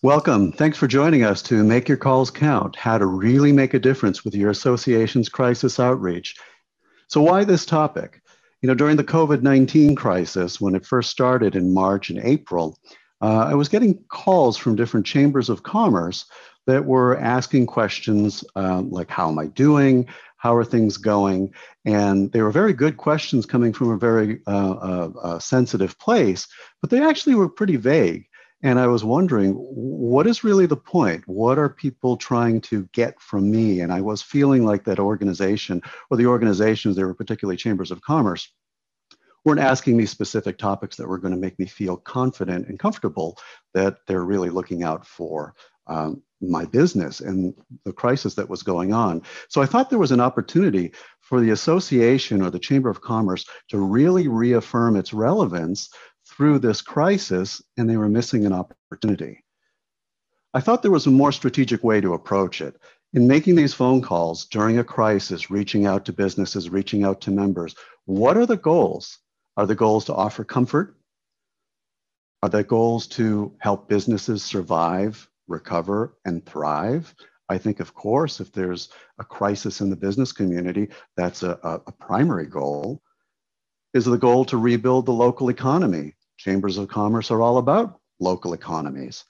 Welcome. Thanks for joining us to Make Your Calls Count, how to really make a difference with your association's crisis outreach. So why this topic? During the COVID-19 crisis, when it first started in March and April, I was getting calls from different chambers of commerce that were asking questions like, how am I doing? How are things going? And they were very good questions coming from a very sensitive place, but they actually were pretty vague. And I was wondering, what is really the point? What are people trying to get from me? And I was feeling like that organization, or the organizations, they were particularly chambers of commerce, weren't asking me specific topics that were going to make me feel confident and comfortable that they're really looking out for my business and the crisis that was going on. So I thought there was an opportunity for the association or the Chamber of Commerce to really reaffirm its relevance through this crisis, and they were missing an opportunity. I thought there was a more strategic way to approach it. In making these phone calls during a crisis, reaching out to businesses, reaching out to members, what are the goals? Are the goals to offer comfort? Are the goals to help businesses survive, recover, and thrive? I think, of course, if there's a crisis in the business community, that's a primary goal. Is the goal to rebuild the local economy? Chambers of commerce are all about local economies.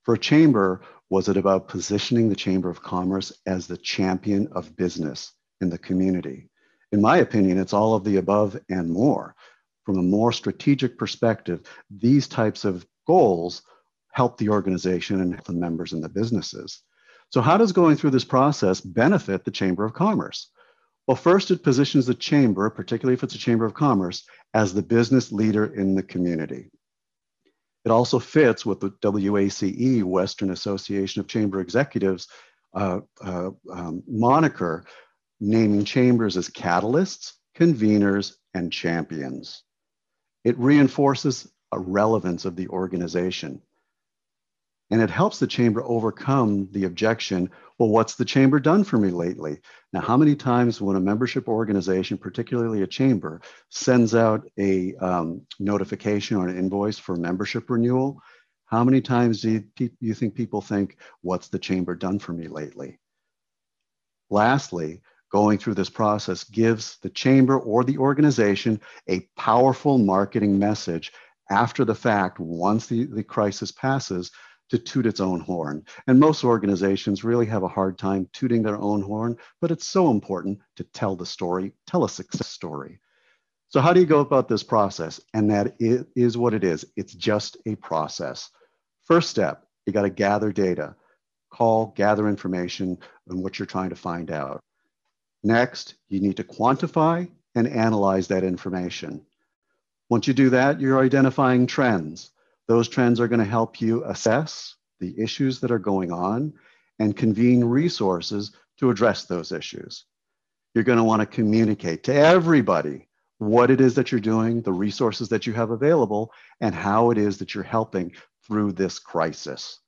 For a chamber, was it about positioning the Chamber of Commerce as the champion of business in the community? In my opinion, it's all of the above and more. From a more strategic perspective, these types of goals help the organization and help the members and the businesses. So how does going through this process benefit the Chamber of Commerce? Well, first, it positions the chamber, particularly if it's a Chamber of Commerce, as the business leader in the community. It also fits with the WACE, Western Association of Chamber Executives, moniker, naming chambers as catalysts, conveners, and champions. It reinforces a relevance of the organization. And it helps the chamber overcome the objection, well, what's the chamber done for me lately? Now, how many times when a membership organization, particularly a chamber, sends out a notification or an invoice for membership renewal, how many times do you think people think, what's the chamber done for me lately? Lastly, going through this process gives the chamber or the organization a powerful marketing message after the fact, once the crisis passes, to toot its own horn. And most organizations really have a hard time tooting their own horn, but it's so important to tell the story, tell a success story. So how do you go about this process? And that is what it is. It's just a process. First step, you got to gather data, call, gather information on what you're trying to find out. Next, you need to quantify and analyze that information. Once you do that, you're identifying trends. Those trends are going to help you assess the issues that are going on and convene resources to address those issues. You're going to want to communicate to everybody what it is that you're doing, the resources that you have available, and how it is that you're helping through this crisis.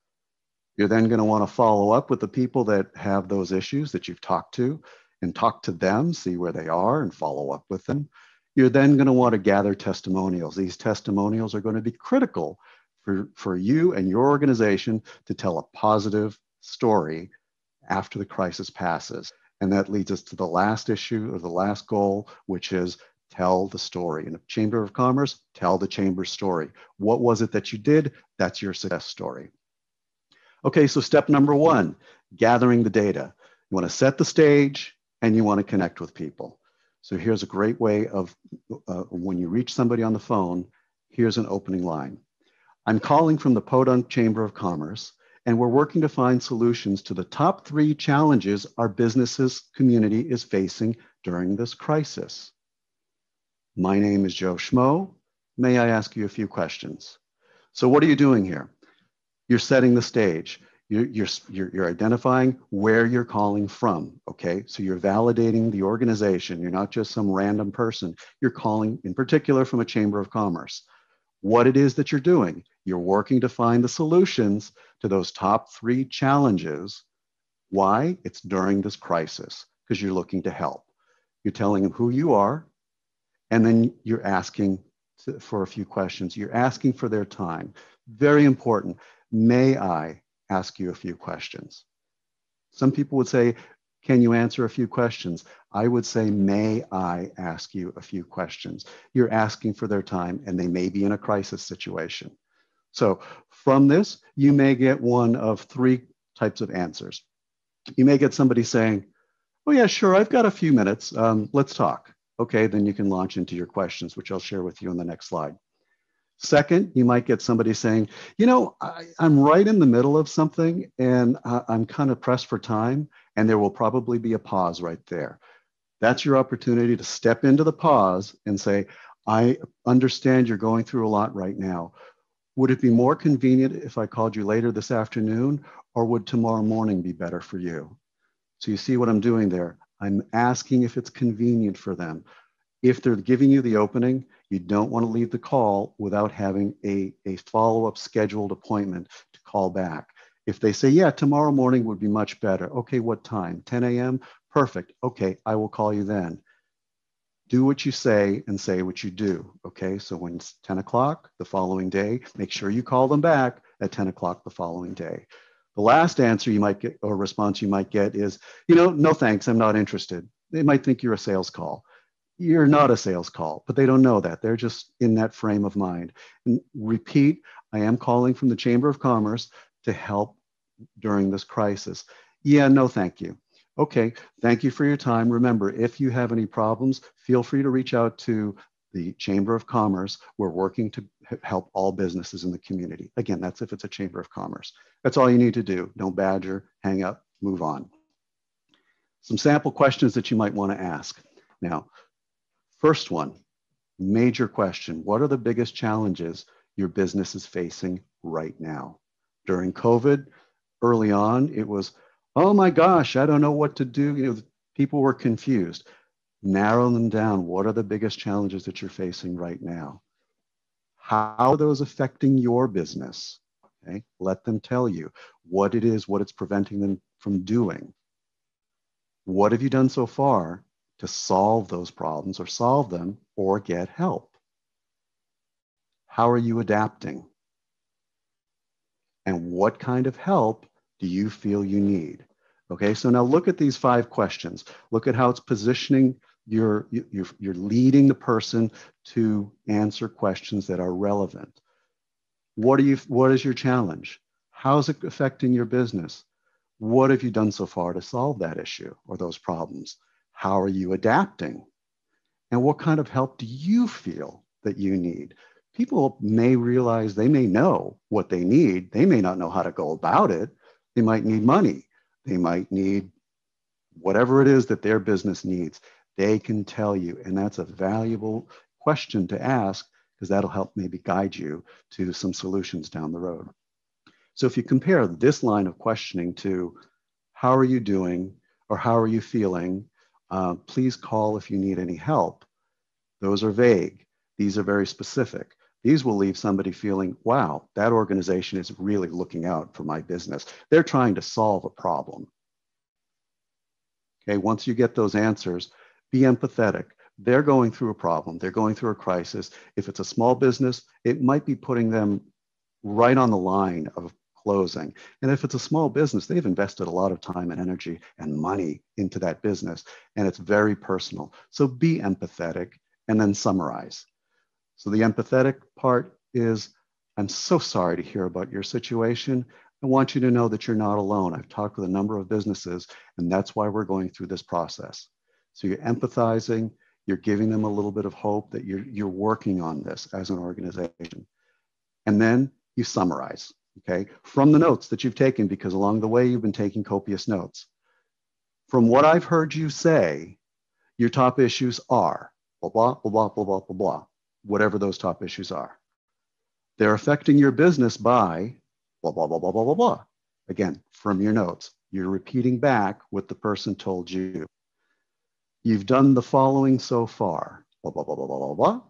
You're then going to want to follow up with the people that have those issues that you've talked to and talk to them, see where they are and follow up with them. You're then going to want to gather testimonials. These testimonials are going to be critical for you and your organization to tell a positive story after the crisis passes. And that leads us to the last issue or the last goal, which is tell the story. In a Chamber of Commerce, tell the chamber's story. What was it that you did? That's your success story. Okay, so step number one, gathering the data. You want to set the stage and you want to connect with people. So here's a great way of when you reach somebody on the phone, here's an opening line. I'm calling from the Podunk Chamber of Commerce, and we're working to find solutions to the top 3 challenges our business's community is facing during this crisis. My name is Joe Schmo. May I ask you a few questions? So what are you doing here? You're setting the stage. You're identifying where you're calling from, okay? So you're validating the organization. You're not just some random person. You're calling, in particular, from a Chamber of Commerce. What it is that you're doing. You're working to find the solutions to those top 3 challenges. Why? It's during this crisis, because you're looking to help. You're telling them who you are, and then you're asking for a few questions. You're asking for their time. Very important. may I ask you a few questions? Some people would say, can you answer a few questions? I would say, may I ask you a few questions? You're asking for their time and they may be in a crisis situation. So from this, you may get one of three types of answers. You may get somebody saying, oh yeah, sure, I've got a few minutes. Let's talk. Okay, then you can launch into your questions, which I'll share with you on the next slide. Second, you might get somebody saying, I'm right in the middle of something and I'm kind of pressed for time, and there will probably be a pause right there. That's your opportunity to step into the pause and say, I understand you're going through a lot right now. Would it be more convenient if I called you later this afternoon, or would tomorrow morning be better for you? So you see what I'm doing there. I'm asking if it's convenient for them. If they're giving you the opening, you don't want to leave the call without having a follow-up scheduled appointment to call back. If they say, yeah, tomorrow morning would be much better. Okay, what time? 10 a.m.? Perfect. Okay, I will call you then. Do what you say and say what you do. Okay, so when it's 10 o'clock the following day, make sure you call them back at 10 o'clock the following day. The last answer you might get, or response you might get, is, no thanks, I'm not interested. They might think you're a sales call. You're not a sales call, but they don't know that. They're just in that frame of mind. And repeat, I am calling from the Chamber of Commerce to help during this crisis. Yeah, no, thank you. Okay, thank you for your time. Remember, if you have any problems, feel free to reach out to the Chamber of Commerce. We're working to help all businesses in the community. Again, that's if it's a Chamber of Commerce. That's all you need to do. Don't badger, hang up, move on. Some sample questions that you might want to ask. Now, first one, major question. What are the biggest challenges your business is facing right now? During COVID, early on, it was, oh my gosh, I don't know what to do. People were confused. Narrow them down. What are the biggest challenges that you're facing right now? How are those affecting your business? Okay, let them tell you what it is, what it's preventing them from doing. What have you done so far to solve those problems or solve them or get help? How are you adapting? And what kind of help do you feel you need? Okay, so now look at these 5 questions. Look at how it's positioning you're leading the person to answer questions that are relevant. What is your challenge? How's it affecting your business? What have you done so far to solve that issue or those problems? How are you adapting? And what kind of help do you feel that you need? People may realize they may know what they need. They may not know how to go about it. They might need money. They might need whatever it is that their business needs. They can tell you. And that's a valuable question to ask, because that'll help maybe guide you to some solutions down the road. So if you compare this line of questioning to how are you doing or how are you feeling, please call if you need any help. Those are vague. These are very specific. These will leave somebody feeling, wow, that organization is really looking out for my business. They're trying to solve a problem. Okay, once you get those answers, be empathetic. They're going through a problem. They're going through a crisis. If it's a small business, it might be putting them right on the line of closing. And if it's a small business, they've invested a lot of time and energy and money into that business, and it's very personal. So be empathetic and then summarize. So the empathetic part is, I'm so sorry to hear about your situation. I want you to know that you're not alone. I've talked with a number of businesses, and that's why we're going through this process. So you're empathizing, you're giving them a little bit of hope that you're working on this as an organization. And then you summarize, okay, from the notes that you've taken, because along the way you've been taking copious notes. From what I've heard you say, your top issues are blah, blah, blah, blah, blah, blah, blah, blah, whatever those top issues are. They're affecting your business by blah, blah, blah, blah, blah, blah, blah. Again, from your notes, you're repeating back what the person told you. You've done the following so far, blah, blah, blah, blah, blah, blah, blah.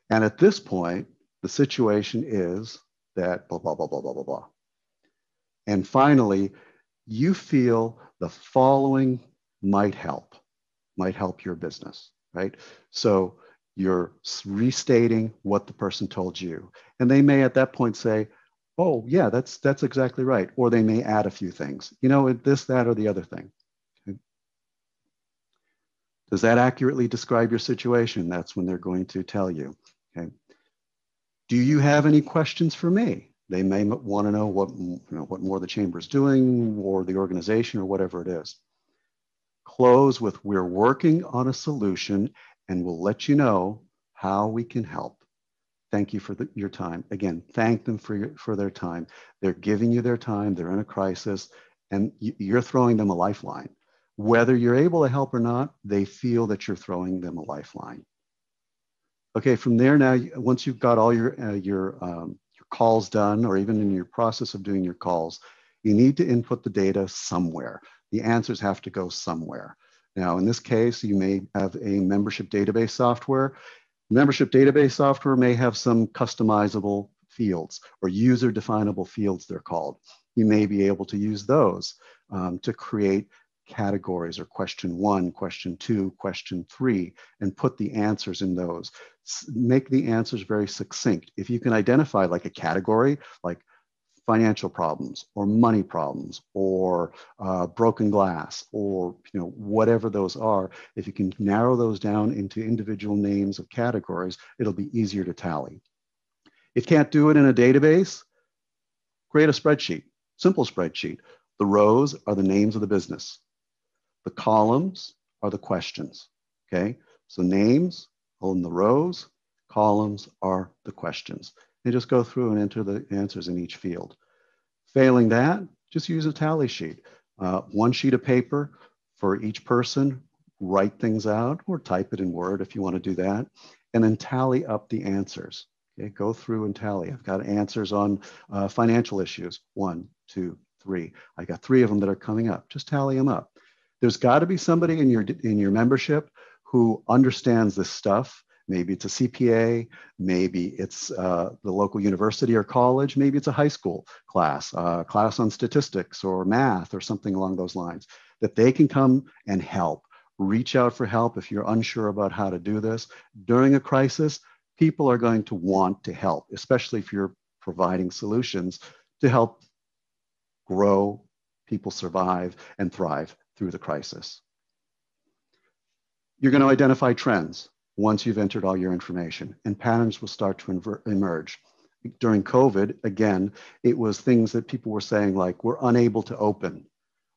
And at this point, the situation is that blah, blah, blah, blah, blah, blah, blah. And finally, you feel the following might help your business, right? So you're restating what the person told you. And they may at that point say, Oh, yeah, that's exactly right. Or they may add a few things. You know, this, that, or the other thing. Okay. Does that accurately describe your situation? That's when they're going to tell you. Okay. Do you have any questions for me? They may want to know what more the chamber is doing or the organization or whatever it is. Close with, we're working on a solution and we'll let you know how we can help. Thank you for your time. Again, thank them for their time. They're giving you their time. They're in a crisis and you're throwing them a lifeline. Whether you're able to help or not, they feel that you're throwing them a lifeline. Okay, from there now, once you've got all your calls done, or even in your process of doing your calls, you need to input the data somewhere. The answers have to go somewhere. Now, in this case, you may have a membership database software. Membership database software may have some customizable fields or user definable fields, they're called. You may be able to use those to create categories or question 1, question 2, question 3, and put the answers in those. Make the answers very succinct. If you can identify like a category, like financial problems or money problems or broken glass or whatever those are, if you can narrow those down into individual names of categories, it'll be easier to tally. If you can't do it in a database, create a spreadsheet, simple spreadsheet. The rows are the names of the business. The columns are the questions, okay? So names on the rows, columns are the questions. And just go through and enter the answers in each field. Failing that, just use a tally sheet. One sheet of paper for each person, write things out or type it in Word if you want to do that, and then tally up the answers. Okay, go through and tally. I've got answers on financial issues, 1, 2, 3. I got 3 of them that are coming up. Just tally them up. There's got to be somebody in your membership who understands this stuff. Maybe it's a CPA, maybe it's the local university or college, maybe it's a high school class, class on statistics or math or something along those lines, that they can come and help. Reach out for help if you're unsure about how to do this. During a crisis, people are going to want to help, especially if you're providing solutions to help grow, people survive and thrive through the crisis. You're going to identify trends once you've entered all your information, and patterns will start to emerge. During COVID, again, it was things that people were saying like, we're unable to open.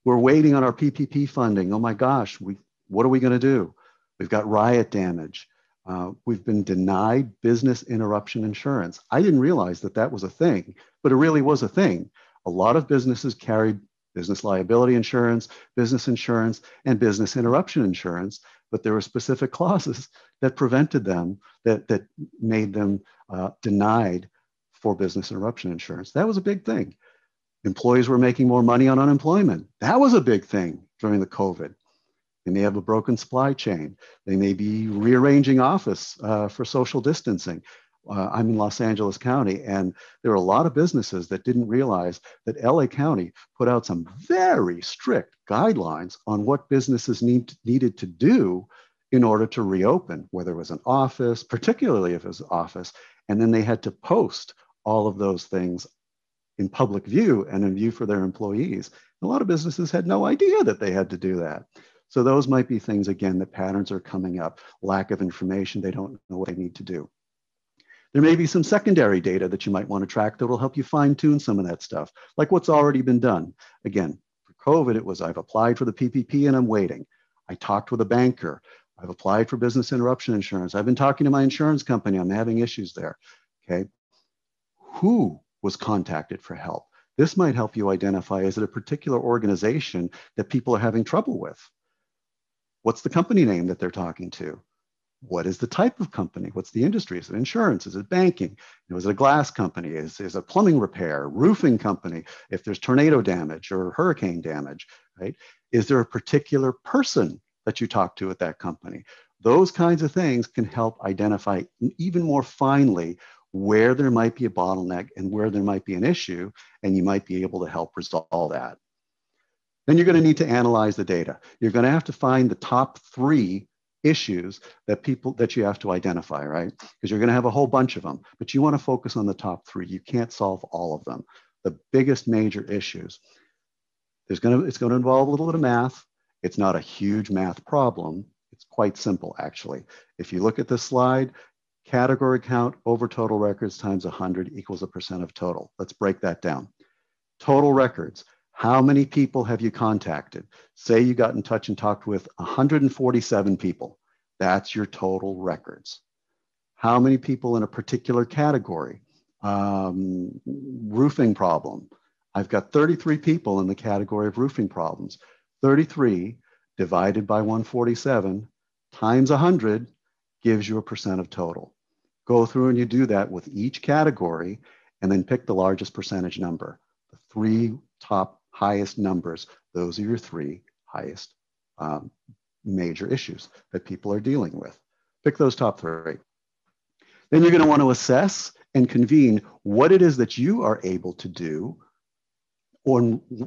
We're waiting on our PPP funding. Oh my gosh, what are we going to do? We've got riot damage. We've been denied business interruption insurance. I didn't realize that that was a thing, but it really was a thing. A lot of businesses carried business liability insurance, and business interruption insurance, but there were specific clauses that prevented them, that made them denied for business interruption insurance. That was a big thing. Employees were making more money on unemployment. That was a big thing during the COVID. They may have a broken supply chain. They may be rearranging office for social distancing. I'm in Los Angeles County, and there are a lot of businesses that didn't realize that LA County put out some very strict guidelines on what businesses needed to do in order to reopen, whether it was an office, particularly if it was an office, and then they had to post all of those things in public view and in view for their employees. A lot of businesses had no idea that they had to do that. So those might be things, again, that patterns are coming up, lack of information, they don't know what they need to do. There may be some secondary data that you might want to track that will help you fine tune some of that stuff, like what's already been done. Again, for COVID, it was I've applied for the PPP and I'm waiting. I talked with a banker. I've applied for business interruption insurance. I've been talking to my insurance company. I'm having issues there. Okay. Who was contacted for help? This might help you identify, is it a particular organization that people are having trouble with? What's the company name that they're talking to? What is the type of company? What's the industry? Is it insurance? Is it banking? Is it a glass company? Is it a plumbing repair, roofing company? If there's tornado damage or hurricane damage, right? Is there a particular person that you talk to at that company? Those kinds of things can help identify even more finely where there might be a bottleneck and where there might be an issue, and you might be able to help resolve that. Then you're going to need to analyze the data. You're going to have to find the top 3 issues that you have to identify, right? Because you're going to have a whole bunch of them, but you want to focus on the top 3. You can't solve all of them. The biggest major issues. It's going to involve a little bit of math. It's not a huge math problem. It's quite simple, actually. If you look at this slide, category count over total records times 100 equals a % of total. Let's break that down. Total records. How many people have you contacted? Say you got in touch and talked with 147 people. That's your total records. How many people in a particular category? Roofing problem. I've got 33 people in the category of roofing problems. 33 divided by 147 times 100 gives you a % of total. Go through and you do that with each category and then pick the largest percentage number. The 3 top highest numbers, those are your 3 highest major issues that people are dealing with. Pick those top 3. Then you're going to want to assess and convene what it is that you are able to do or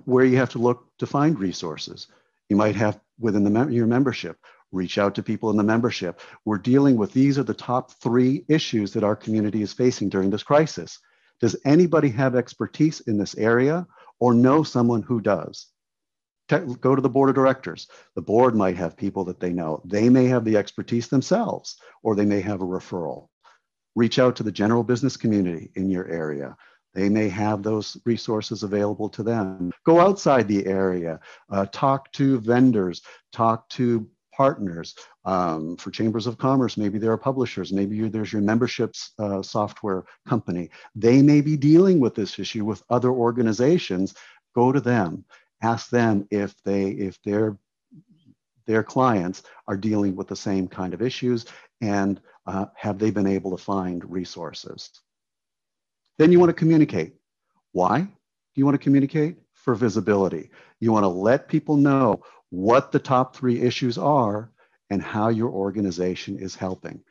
where you have to look to find resources. You might have within your membership, reach out to people in the membership. We're dealing with, these are the top 3 issues that our community is facing during this crisis. Does anybody have expertise in this area or know someone who does? Go to the board of directors. The board might have people that they know. They may have the expertise themselves, or they may have a referral. Reach out to the general business community in your area. They may have those resources available to them. Go outside the area, talk to vendors, talk to partners. For chambers of commerce, maybe there are publishers, maybe there's your memberships software company. They may be dealing with this issue with other organizations. Go to them, ask them if their clients are dealing with the same kind of issues, and have they been able to find resources. Then you want to communicate. Why do you want to communicate? For visibility. You want to let people know what the top 3 issues are and how your organization is helping.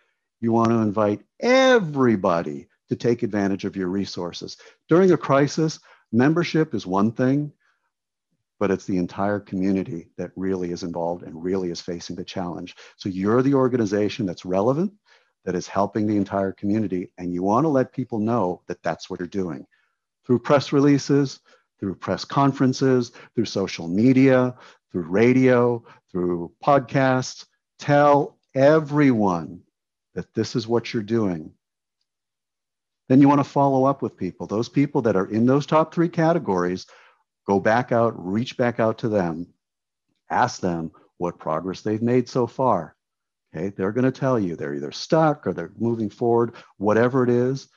You want to invite everybody to take advantage of your resources. During a crisis, membership is one thing, but it's the entire community that really is involved and really is facing the challenge. So you're the organization that's relevant, that is helping the entire community, and you want to let people know that that's what you're doing. Through press releases, through press conferences, through social media, through radio, through podcasts. Tell everyone that this is what you're doing. Then you want to follow up with people. Those people that are in those top 3 categories, go back out, reach back out to them, ask them what progress they've made so far. Okay, they're going to tell you they're either stuck or they're moving forward, whatever it is.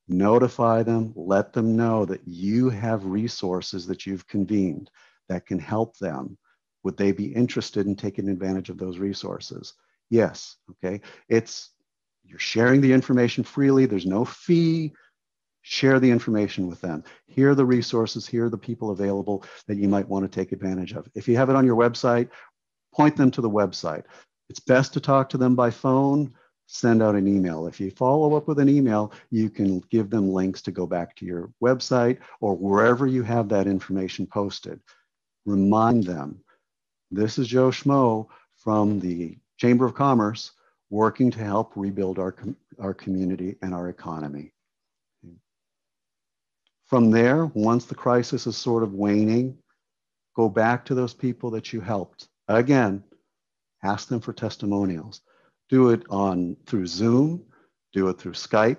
Notify them, let them know that you have resources that you've convened that can help them. Would they be interested in taking advantage of those resources? Yes, okay. You're sharing the information freely. There's no fee. Share the information with them. Here are the resources. Here are the people available that you might want to take advantage of. If you have it on your website, point them to the website. It's best to talk to them by phone. Send out an email. If you follow up with an email, you can give them links to go back to your website or wherever you have that information posted. Remind them, this is Joe Schmo from the Chamber of Commerce working to help rebuild our community and our economy. From there, once the crisis is sort of waning, go back to those people that you helped. Again, ask them for testimonials. Do it through Zoom, do it through Skype,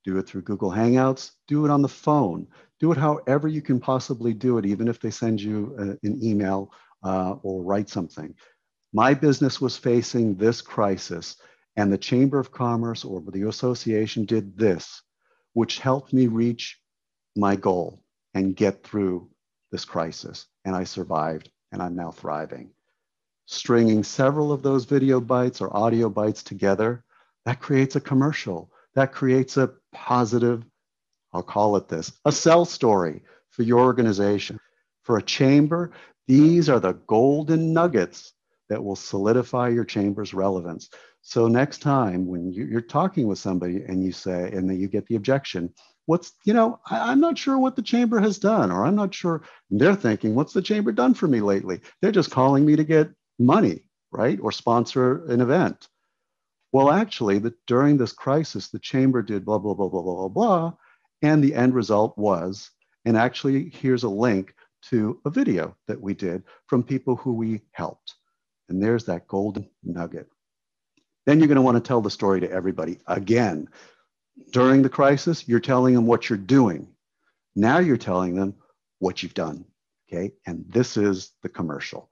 do it through Google Hangouts, do it on the phone. Do it however you can possibly do it, even if they send you an email or write something. My business was facing this crisis, and the Chamber of Commerce or the association did this, which helped me reach my goal and get through this crisis. And I survived, and I'm now thriving. Stringing several of those video bites or audio bites together, that creates a commercial. That creates a positive, I'll call it this, a sell story for your organization. For a chamber, these are the golden nuggets that will solidify your chamber's relevance. So next time when you're talking with somebody and you say, and then you get the objection, I'm not sure what the chamber has done, or I'm not sure, they're thinking, what's the chamber done for me lately? They're just calling me to get money. right? Or sponsor an event. Well, actually, during this crisis, the chamber did blah, blah, blah, blah, blah, blah, blah. And the end result was, and actually, here's a link to a video that we did from people who we helped. And there's that golden nugget. Then you're going to want to tell the story to everybody again. During the crisis, you're telling them what you're doing. Now you're telling them what you've done. Okay. And this is the commercial.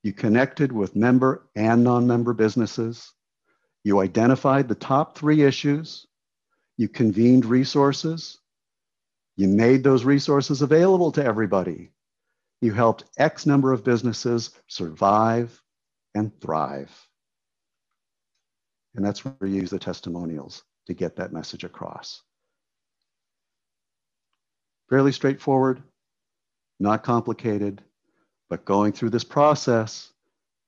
You connected with member and non-member businesses. You identified the top 3 issues. You convened resources. You made those resources available to everybody. You helped X number of businesses survive and thrive. And that's where you use the testimonials to get that message across. Fairly straightforward, not complicated, but going through this process,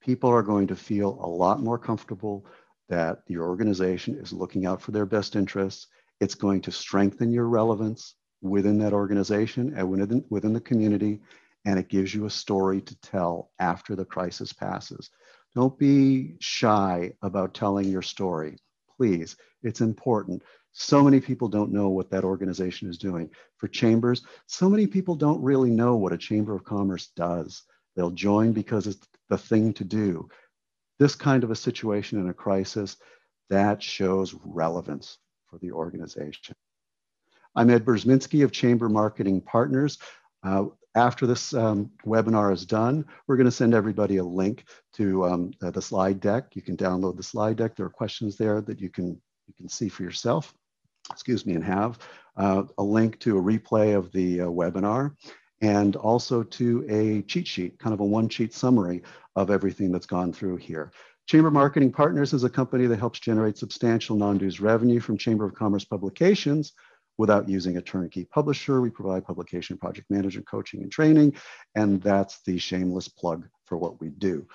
people are going to feel a lot more comfortable that your organization is looking out for their best interests. It's going to strengthen your relevance within that organization and within the community, and it gives you a story to tell after the crisis passes. Don't be shy about telling your story. Please, it's important. So many people don't know what that organization is doing. For chambers, so many people don't really know what a Chamber of Commerce does. They'll join because it's the thing to do. This kind of a situation in a crisis, that shows relevance for the organization. I'm Ed Burzminski of Chamber Marketing Partners. After this webinar is done, we're going to send everybody a link to the slide deck. You can download the slide deck. There are questions there that you can see for yourself, and have a link to a replay of the webinar, and also to a cheat sheet, kind of a one-sheet summary of everything that's gone through here. Chamber Marketing Partners is a company that helps generate substantial non-dues revenue from Chamber of Commerce publications without using a turnkey publisher. We provide publication project management coaching and training, and that's the shameless plug for what we do.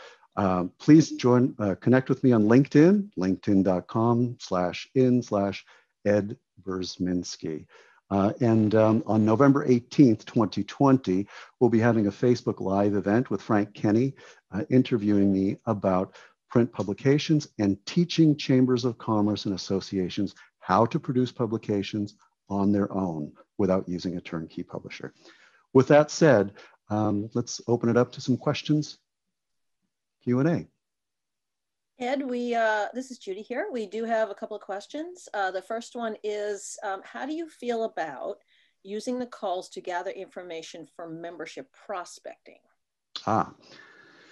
Please connect with me on LinkedIn, linkedin.com/in/Ed Burzminski. And on November 18th, 2020, we'll be having a Facebook Live event with Frank Kenny interviewing me about print publications and teaching chambers of commerce and associations how to produce publications on their own without using a turnkey publisher. With that said, let's open it up to some questions, Q&A. Ed, this is Judy here. We do have a couple of questions. The first one is, how do you feel about using the calls to gather information for membership prospecting?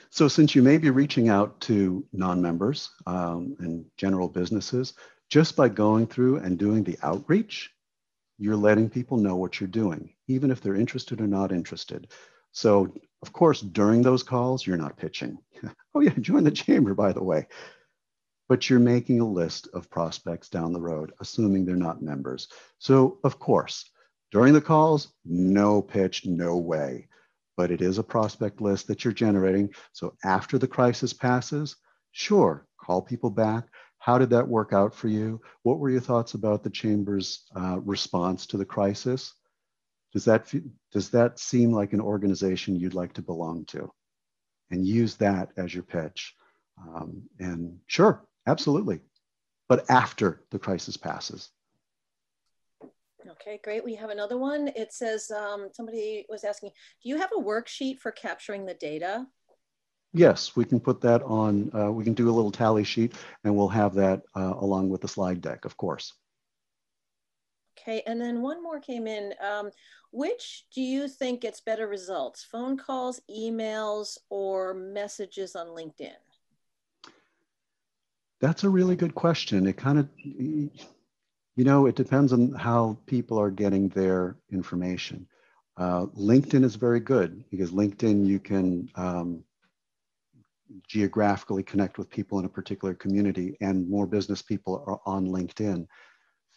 So since you may be reaching out to non-members and general businesses, just by going through and doing the outreach, you're letting people know what you're doing, even if they're interested or not interested. So, of course, during those calls, you're not pitching. Oh yeah, join the chamber, by the way. But you're making a list of prospects down the road, assuming they're not members. So, of course, during the calls, no pitch, no way. But it is a prospect list that you're generating. So after the crisis passes, sure, call people back. How did that work out for you? What were your thoughts about the chamber's response to the crisis? Does that seem like an organization you'd like to belong to? And use that as your pitch. And sure, absolutely. But after the crisis passes. Okay, great. We have another one. It says, somebody was asking, do you have a worksheet for capturing the data? Yes, we can put that on, we can do a little tally sheet, and we'll have that along with the slide deck, of course. Okay, and then one more came in. Which do you think gets better results? Phone calls, emails, or messages on LinkedIn? That's a really good question. It kind of, it depends on how people are getting their information. LinkedIn is very good because LinkedIn, you can geographically connect with people in a particular community, and more business people are on LinkedIn.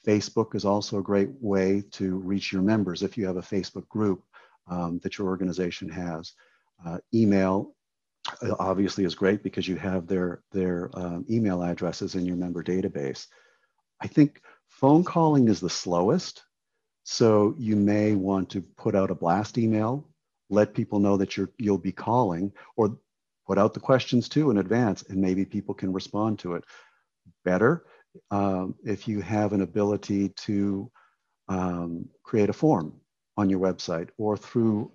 Facebook is also a great way to reach your members if you have a Facebook group that your organization has. Email obviously is great because you have their email addresses in your member database. I think phone calling is the slowest. So you may want to put out a blast email, let people know that you'll be calling, or put out the questions too in advance, and maybe people can respond to it better. If you have an ability to create a form on your website or through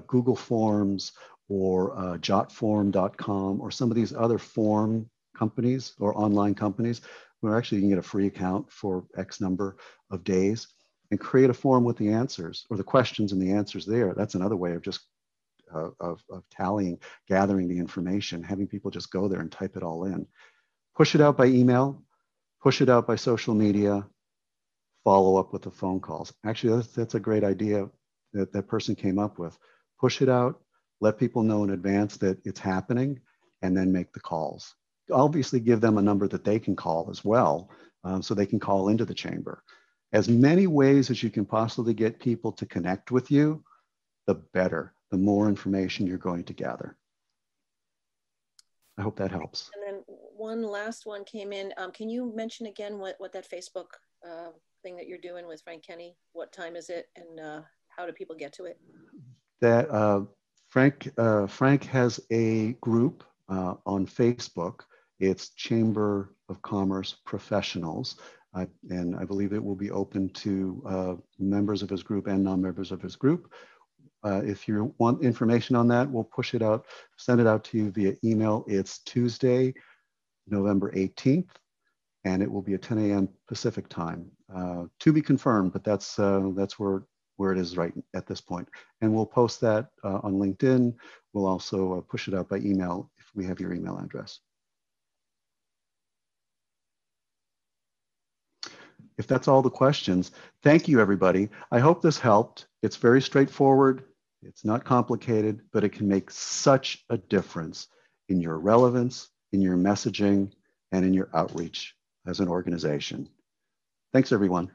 Google Forms or jotform.com or some of these other form companies or online companies where actually you can get a free account for X number of days and create a form with the answers or the questions and the answers there. That's another way of just of tallying, gathering the information, having people just go there and type it all in. Push it out by email, push it out by social media, follow up with the phone calls. Actually, that's a great idea that that person came up with. Push it out, let people know in advance that it's happening, and then make the calls. Obviously, give them a number that they can call as well, so they can call into the chamber. As many ways as you can possibly get people to connect with you, the better, the more information you're going to gather. I hope that helps. And then one last one came in. Can you mention again what that Facebook thing that you're doing with Frank Kenny? What time is it, and how do people get to it? That Frank has a group on Facebook. It's Chamber of Commerce Professionals, and I believe it will be open to members of his group and non-members of his group. If you want information on that, we'll push it out, send it out to you via email. It's Tuesday, November 18th, and it will be at 10 a.m. Pacific time. To be confirmed, but that's where it is right at this point. And we'll post that on LinkedIn. We'll also push it out by email if we have your email address. If that's all the questions, thank you, everybody. I hope this helped. It's very straightforward. It's not complicated, but it can make such a difference in your relevance, in your messaging, and in your outreach as an organization. Thanks, everyone.